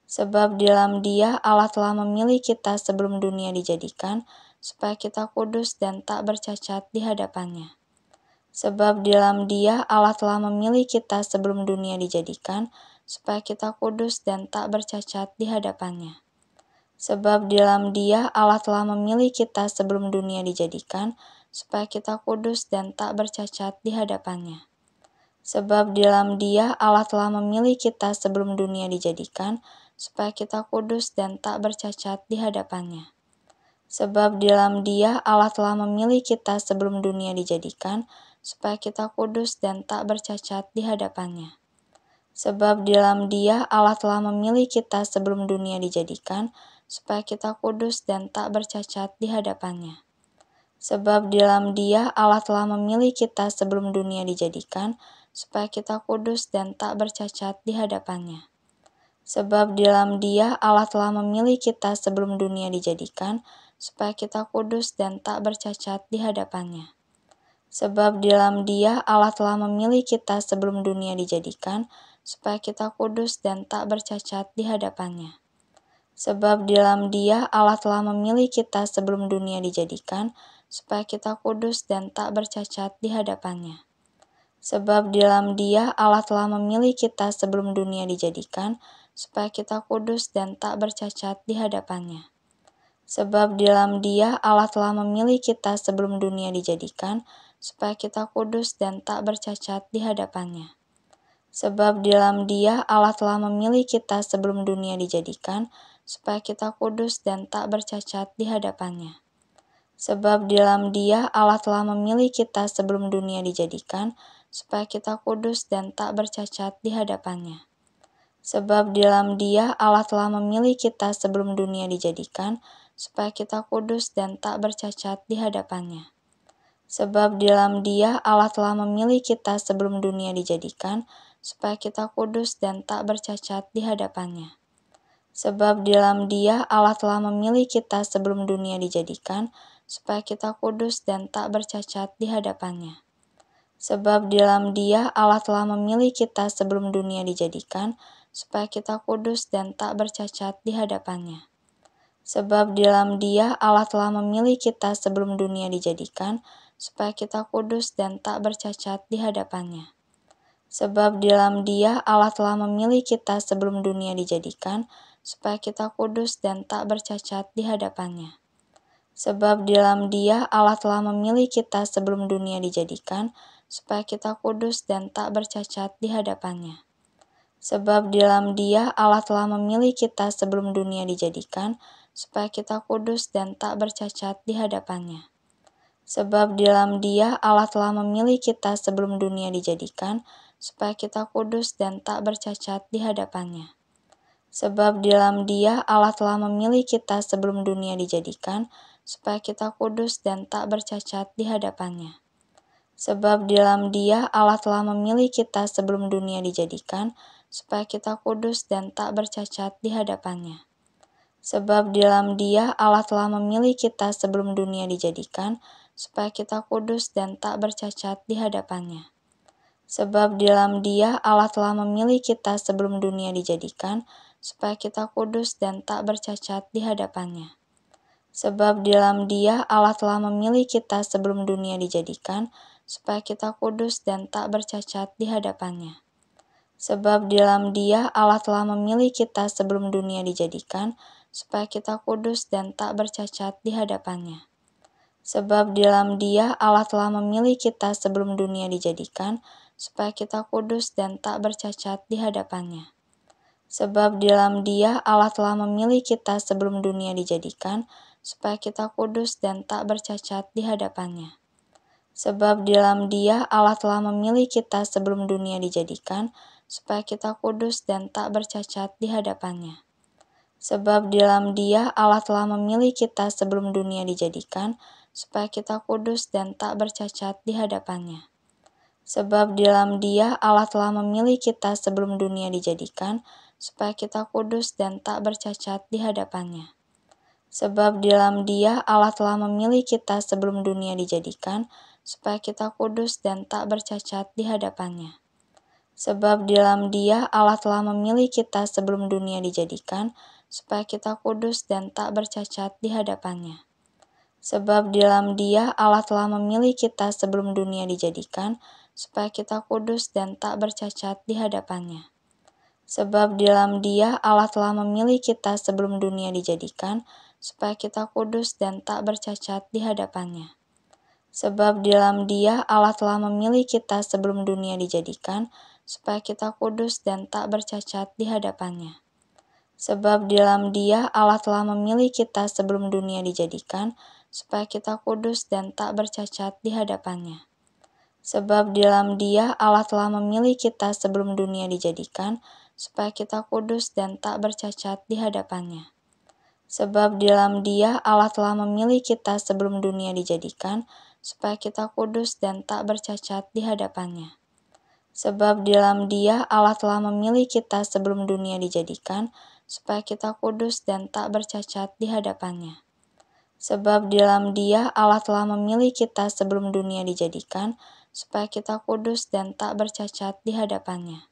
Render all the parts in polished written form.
Sebab di dalam Dia Allah telah memilih kita sebelum dunia dijadikan, supaya kita kudus dan tak bercacat di hadapan-Nya. Sebab di dalam Dia Allah telah memilih kita sebelum dunia dijadikan, supaya kita kudus dan tak bercacat di hadapan-Nya. Sebab di dalam Dia Allah telah memilih kita sebelum dunia dijadikan, supaya kita kudus dan tak bercacat di hadapan-Nya. Sebab di dalam Dia Allah telah memilih kita sebelum dunia dijadikan, supaya kita kudus dan tak bercacat di hadapan-Nya. Sebab di dalam Dia Allah telah memilih kita sebelum dunia dijadikan, supaya kita kudus dan tak bercacat di hadapan-Nya. Sebab di dalam Dia Allah telah memilih kita sebelum dunia dijadikan, supaya kita kudus dan tak bercacat di hadapan-Nya. Sebab di dalam Dia Allah telah memilih kita sebelum dunia dijadikan, supaya kita kudus dan tak bercacat di hadapan-Nya. Sebab di dalam Dia Allah telah memilih kita sebelum dunia dijadikan, supaya kita kudus dan tak bercacat di hadapan-Nya. Sebab di dalam Dia Allah telah memilih kita sebelum dunia dijadikan, supaya kita kudus dan tak bercacat di hadapan-Nya. Sebab di dalam Dia Allah telah memilih kita sebelum dunia dijadikan, supaya kita kudus dan tak bercacat di hadapan-Nya. Sebab di dalam Dia Allah telah memilih kita sebelum dunia dijadikan, supaya kita kudus dan tak bercacat di hadapan-Nya. Sebab di dalam Dia Allah telah memilih kita sebelum dunia dijadikan, supaya kita kudus dan tak bercacat di hadapan-Nya. Sebab di dalam Dia Allah telah memilih kita sebelum dunia dijadikan, supaya kita kudus dan tak bercacat di hadapan-Nya. Sebab di dalam Dia Allah telah memilih kita sebelum dunia dijadikan, supaya kita kudus dan tak bercacat di hadapan-Nya. Sebab di dalam Dia Allah telah memilih kita sebelum dunia dijadikan, supaya kita kudus dan tak bercacat di hadapan-Nya. Sebab di dalam Dia Allah telah memilih kita sebelum dunia dijadikan, supaya kita kudus dan tak bercacat di hadapan-Nya. Sebab di dalam Dia Allah telah memilih kita sebelum dunia dijadikan, supaya kita kudus dan tak bercacat di hadapan-Nya. Sebab di dalam Dia Allah telah memilih kita sebelum dunia dijadikan, supaya kita kudus dan tak bercacat di hadapan-Nya. Sebab di dalam Dia Allah telah memilih kita sebelum dunia dijadikan, supaya kita kudus dan tak bercacat di hadapan-Nya. Sebab di dalam Dia Allah telah memilih kita sebelum dunia dijadikan, supaya kita kudus dan tak bercacat di hadapan-Nya. Sebab di dalam Dia Allah telah memilih kita sebelum dunia dijadikan, supaya kita kudus dan tak bercacat di hadapan-Nya. Sebab di dalam Dia Allah telah memilih kita sebelum dunia dijadikan, supaya kita kudus dan tak bercacat di hadapan-Nya. Sebab di dalam Dia Allah telah memilih kita sebelum dunia dijadikan, supaya kita kudus dan tak bercacat di hadapan-Nya. Sebab di dalam Dia Allah telah memilih kita sebelum dunia dijadikan, supaya kita kudus dan tak bercacat di hadapan-Nya. Sebab di dalam Dia Allah telah memilih kita sebelum dunia dijadikan, supaya kita kudus dan tak bercacat di hadapan-Nya. Sebab di dalam Dia Allah telah memilih kita sebelum dunia dijadikan, supaya kita kudus dan tak bercacat di hadapan-Nya. Sebab di dalam Dia Allah telah memilih kita sebelum dunia dijadikan, supaya kita kudus dan tak bercacat di hadapan-Nya. Sebab di dalam Dia Allah telah memilih kita sebelum dunia dijadikan, supaya kita kudus dan tak bercacat di hadapan-Nya. Sebab di dalam Dia Allah telah memilih kita sebelum dunia dijadikan, supaya kita kudus dan tak bercacat di hadapan-Nya. Sebab di dalam Dia Allah telah memilih kita sebelum dunia dijadikan, supaya kita kudus dan tak bercacat di hadapan-Nya. Sebab di dalam Dia Allah telah memilih kita sebelum dunia dijadikan, supaya kita kudus dan tak bercacat di hadapan-Nya. Sebab di dalam Dia Allah telah memilih kita sebelum dunia dijadikan, supaya kita kudus dan tak bercacat di hadapan-Nya. Sebab di dalam Dia Allah telah memilih kita sebelum dunia dijadikan, supaya kita kudus dan tak bercacat di hadapan-Nya. Sebab di dalam Dia Allah telah memilih kita sebelum dunia dijadikan, supaya kita kudus dan tak bercacat di hadapan-Nya. Sebab di dalam Dia Allah telah memilih kita sebelum dunia dijadikan, supaya kita kudus dan tak bercacat di hadapan-Nya. Sebab di dalam Dia Allah telah memilih kita sebelum dunia dijadikan, supaya kita kudus dan tak bercacat di hadapan-Nya. Sebab di dalam Dia Allah telah memilih kita sebelum dunia dijadikan, supaya kita kudus dan tak bercacat di hadapan-Nya. Sebab di dalam Dia Allah telah memilih kita sebelum dunia dijadikan, supaya kita kudus dan tak bercacat di hadapan-Nya. Sebab di dalam Dia Allah telah memilih kita sebelum dunia dijadikan, supaya kita kudus dan tak bercacat di hadapan-Nya. Sebab di dalam Dia Allah telah memilih kita sebelum dunia dijadikan, supaya kita kudus dan tak bercacat di hadapan-Nya. Sebab di dalam Dia Allah telah memilih kita sebelum dunia dijadikan, supaya kita kudus dan tak bercacat di hadapan-Nya. Sebab di dalam Dia Allah telah memilih kita sebelum dunia dijadikan, supaya kita kudus dan tak bercacat di hadapan-Nya. Sebab di dalam Dia Allah telah memilih kita sebelum dunia dijadikan, supaya kita kudus dan tak bercacat di hadapan-Nya. Sebab di dalam Dia Allah telah memilih kita sebelum dunia dijadikan, supaya kita kudus dan tak bercacat di hadapan-Nya.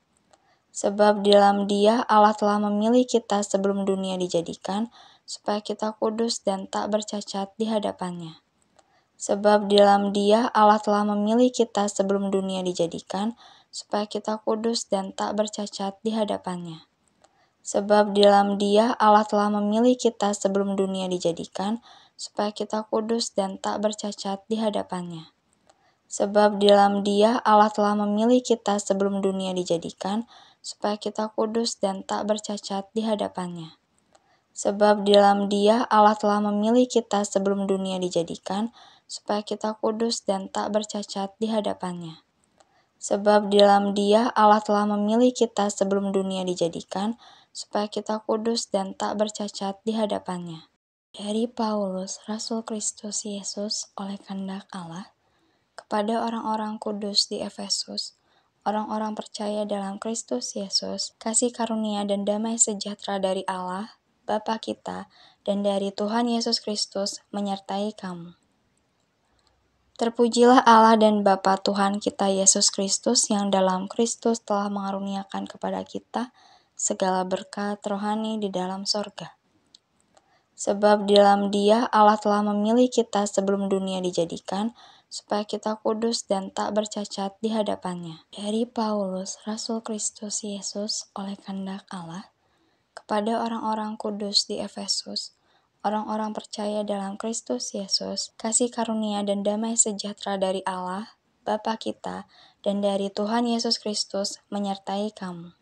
Sebab di dalam Dia Allah telah memilih kita sebelum dunia dijadikan, supaya kita kudus dan tak bercacat di hadapan-Nya. Sebab di dalam Dia Allah telah memilih kita sebelum dunia dijadikan, supaya kita kudus dan tak bercacat di hadapan-Nya. Sebab di dalam Dia Allah telah memilih kita sebelum dunia dijadikan, supaya kita kudus dan tak bercacat di hadapan-Nya. Sebab di dalam Dia Allah telah memilih kita sebelum dunia dijadikan, supaya kita kudus dan tak bercacat di hadapan-Nya. Sebab di dalam Dia Allah telah memilih kita sebelum dunia dijadikan, supaya kita kudus dan tak bercacat di hadapan-Nya. Sebab di dalam Dia Allah telah memilih kita sebelum dunia dijadikan, supaya kita kudus dan tak bercacat di hadapan-Nya. Dari Paulus, Rasul Kristus Yesus oleh kehendak Allah, kepada orang-orang kudus di Efesus, orang-orang percaya dalam Kristus Yesus, kasih karunia dan damai sejahtera dari Allah, Bapa kita, dan dari Tuhan Yesus Kristus menyertai kamu. Terpujilah Allah dan Bapa Tuhan kita Yesus Kristus yang dalam Kristus telah mengaruniakan kepada kita segala berkat rohani di dalam sorga. Sebab di dalam Dia Allah telah memilih kita sebelum dunia dijadikan, supaya kita kudus dan tak bercacat di hadapan-Nya. Dari Paulus, Rasul Kristus Yesus oleh kehendak Allah, kepada orang-orang kudus di Efesus, orang-orang percaya dalam Kristus Yesus, kasih karunia dan damai sejahtera dari Allah, Bapa kita, dan dari Tuhan Yesus Kristus menyertai kamu.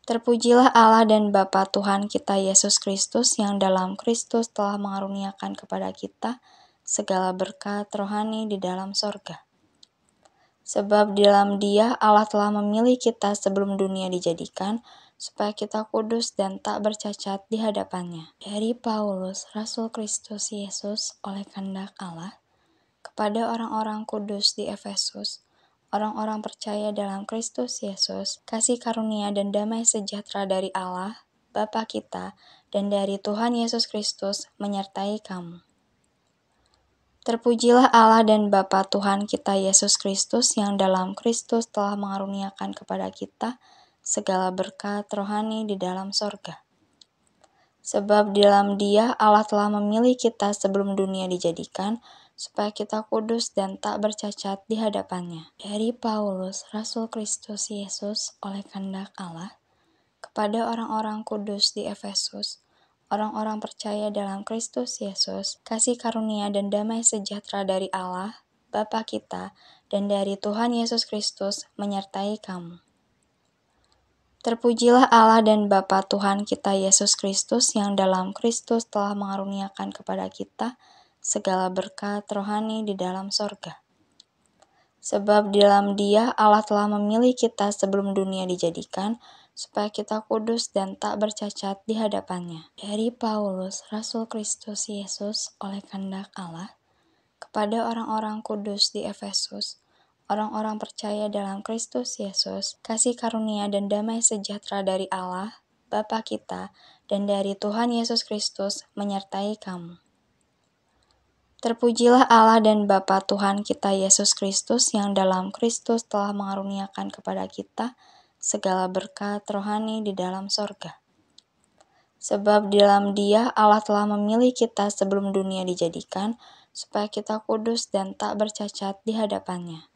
Terpujilah Allah dan Bapa Tuhan kita Yesus Kristus yang dalam Kristus telah mengaruniakan kepada kita segala berkat rohani di dalam sorga. Sebab di dalam Dia Allah telah memilih kita sebelum dunia dijadikan, supaya kita kudus dan tak bercacat di hadapan-Nya. Dari Paulus, Rasul Kristus Yesus oleh kehendak Allah, kepada orang-orang kudus di Efesus, orang-orang percaya dalam Kristus Yesus, kasih karunia dan damai sejahtera dari Allah, Bapa kita, dan dari Tuhan Yesus Kristus menyertai kamu. Terpujilah Allah dan Bapa Tuhan kita Yesus Kristus yang dalam Kristus telah mengaruniakan kepada kita segala berkat rohani di dalam sorga. Sebab di dalam Dia Allah telah memilih kita sebelum dunia dijadikan, supaya kita kudus dan tak bercacat di hadapan-Nya. Dari Paulus, Rasul Kristus Yesus oleh kehendak Allah, kepada orang-orang kudus di Efesus, orang-orang percaya dalam Kristus Yesus, kasih karunia dan damai sejahtera dari Allah, Bapa kita, dan dari Tuhan Yesus Kristus menyertai kamu. Terpujilah Allah dan Bapa Tuhan kita Yesus Kristus yang dalam Kristus telah mengaruniakan kepada kita segala berkat rohani di dalam sorga. Sebab di dalam Dia Allah telah memilih kita sebelum dunia dijadikan, supaya kita kudus dan tak bercacat di hadapan-Nya. Dari Paulus, Rasul Kristus Yesus oleh kehendak Allah, kepada orang-orang kudus di Efesus, orang-orang percaya dalam Kristus Yesus, kasih karunia dan damai sejahtera dari Allah, Bapa kita, dan dari Tuhan Yesus Kristus menyertai kamu. Terpujilah Allah dan Bapa Tuhan kita Yesus Kristus yang dalam Kristus telah mengaruniakan kepada kita segala berkat rohani di dalam sorga. Sebab di dalam Dia Allah telah memilih kita sebelum dunia dijadikan, supaya kita kudus dan tak bercacat di hadapan-Nya.